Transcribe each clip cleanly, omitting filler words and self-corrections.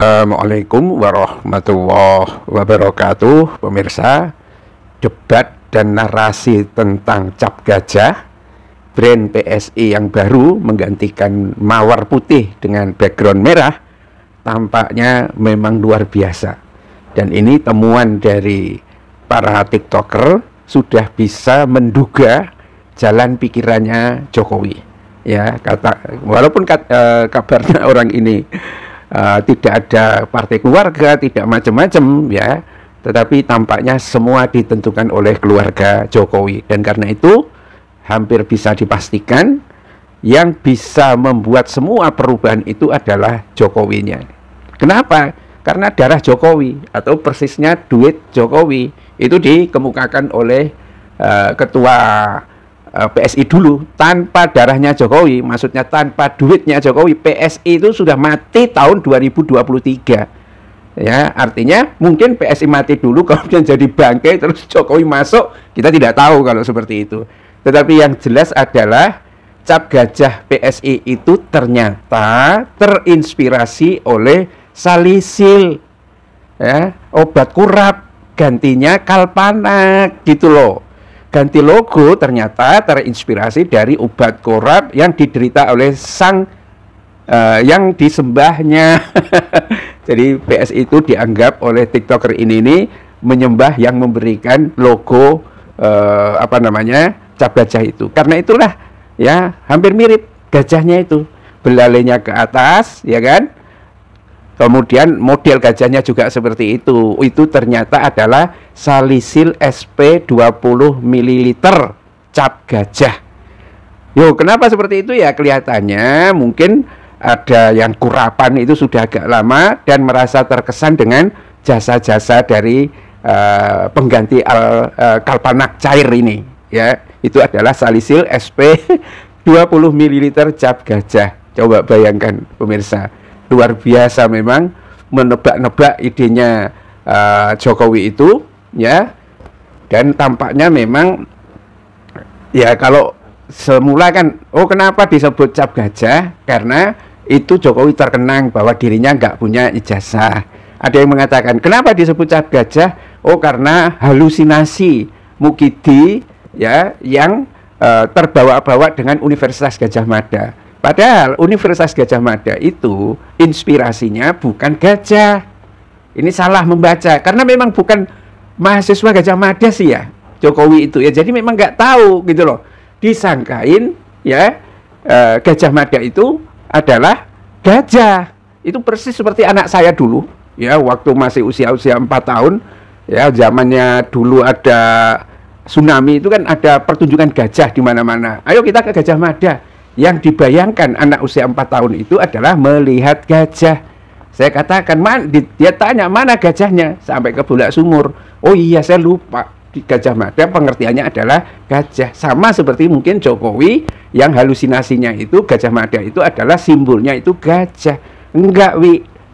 Assalamualaikum warahmatullahi wabarakatuh. Pemirsa, debat dan narasi tentang cap gajah, brand PSI yang baru menggantikan mawar putih dengan background merah, tampaknya memang luar biasa. Dan ini temuan dari para TikToker sudah bisa menduga jalan pikirannya Jokowi. Ya, walaupun kabarnya orang ini tidak ada partai keluarga, tidak macam-macam ya, tetapi tampaknya semua ditentukan oleh keluarga Jokowi. Dan karena itu hampir bisa dipastikan yang bisa membuat semua perubahan itu adalah Jokowinya. Kenapa? Karena darah Jokowi atau persisnya duit Jokowi itu dikemukakan oleh ketua PSI dulu. Tanpa darahnya Jokowi, maksudnya tanpa duitnya Jokowi, PSI itu sudah mati tahun 2023. Ya, artinya mungkin PSI mati dulu kemudian jadi bangkai terus Jokowi masuk, kita tidak tahu kalau seperti itu. Tetapi yang jelas adalah cap gajah PSI itu ternyata terinspirasi oleh salisil, ya, obat kurap, gantinya kalpanak gitu loh. Ganti logo ternyata terinspirasi dari obat kurap yang diderita oleh sang yang disembahnya. Jadi PSI itu dianggap oleh TikToker ini menyembah yang memberikan logo cap gajah itu. Karena itulah ya hampir mirip gajahnya itu, belalainya ke atas, ya kan? Kemudian model gajahnya juga seperti itu. Itu ternyata adalah salisil SP 20 ml cap gajah. Yo, kenapa seperti itu ya? Kelihatannya mungkin ada yang kurapan itu sudah agak lama dan merasa terkesan dengan jasa-jasa dari pengganti kalpanak cair ini. Ya, itu adalah salisil SP 20 ml cap gajah. Coba bayangkan pemirsa. Luar biasa memang menebak-nebak idenya Jokowi itu ya, dan tampaknya memang ya kalau semula kan, oh kenapa disebut cap gajah, karena itu Jokowi terkenang bahwa dirinya nggak punya ijazah. Ada yang mengatakan kenapa disebut cap gajah, oh karena halusinasi Mukidi ya yang terbawa-bawa dengan Universitas Gadjah Mada. Padahal Universitas Gadjah Mada itu inspirasinya bukan gajah. Ini salah membaca, karena memang bukan mahasiswa Gadjah Mada sih ya Jokowi itu ya. Jadi memang nggak tahu gitu loh. Disangkain ya Gadjah Mada itu adalah gajah. Itu persis seperti anak saya dulu ya, waktu masih usia-usia 4 tahun ya, zamannya dulu ada tsunami itu kan ada pertunjukan gajah di mana-mana. Ayo kita ke Gadjah Mada. Yang dibayangkan anak usia 4 tahun itu adalah melihat gajah. Saya katakan, dia tanya mana gajahnya, sampai ke Bulak Sumur. Oh iya, saya lupa. Di Gadjah Mada pengertiannya adalah gajah. Sama seperti mungkin Jokowi yang halusinasinya itu Gadjah Mada itu adalah simbolnya itu gajah. Enggak,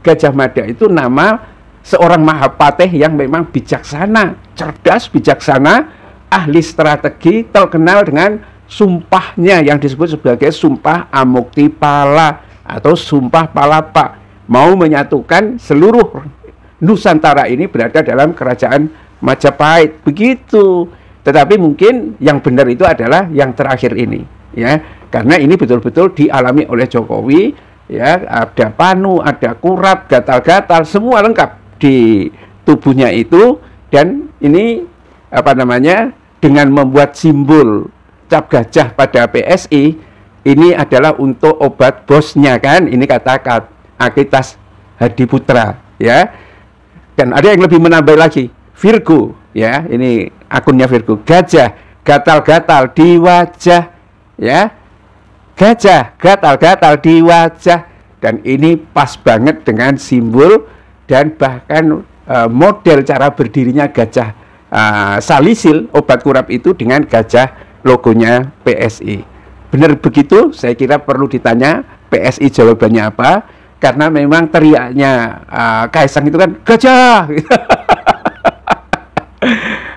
Gadjah Mada itu nama seorang Mahapatih yang memang bijaksana, cerdas, bijaksana, ahli strategi, terkenal dengan sumpahnya yang disebut sebagai sumpah Amuktipala atau sumpah Palapa, mau menyatukan seluruh Nusantara ini berada dalam kerajaan Majapahit, begitu. Tetapi mungkin yang benar itu adalah yang terakhir ini ya, karena ini betul-betul dialami oleh Jokowi ya, ada panu, ada kurap, gatal-gatal, semua lengkap di tubuhnya itu. Dan ini dengan membuat simbol cap gajah pada PSI ini adalah untuk obat bosnya kan, ini kata Akhitas Hadiputra ya. Dan ada yang lebih menambah lagi, Virgo ya, ini akunnya Virgo, gajah gatal-gatal di wajah ya, gajah gatal-gatal di wajah. Dan ini pas banget dengan simbol dan bahkan model cara berdirinya gajah salisil obat kurap itu dengan gajah logonya PSI. Benar begitu? Saya kira perlu ditanya PSI jawabannya apa, karena memang teriaknya Kaisang itu kan gajah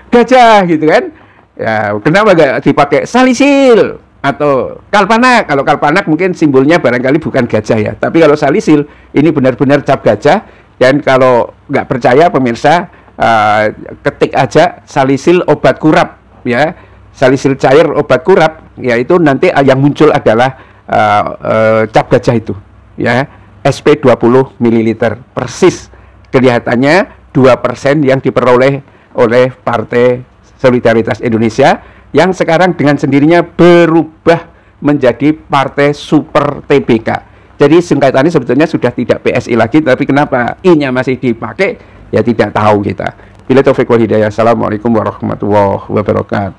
gajah gitu kan ya. Kenapa gak dipakai salisil atau kalpanak? Kalau kalpanak mungkin simbolnya barangkali bukan gajah ya, tapi kalau salisil ini benar-benar cap gajah Dan kalau nggak percaya pemirsa, ketik aja salisil obat kurap, ya, salisil cair obat kurap, yaitu nanti yang muncul adalah cap gajah itu, ya, SP 20 ml, persis kelihatannya 2% yang diperoleh oleh Partai Solidaritas Indonesia yang sekarang dengan sendirinya berubah menjadi Partai Super TBK. Jadi singkatannya sebetulnya sudah tidak PSI lagi, tapi kenapa I-nya masih dipakai, ya tidak tahu kita. Bila taufiq wal hidayah. Assalamualaikum warahmatullahi wabarakatuh.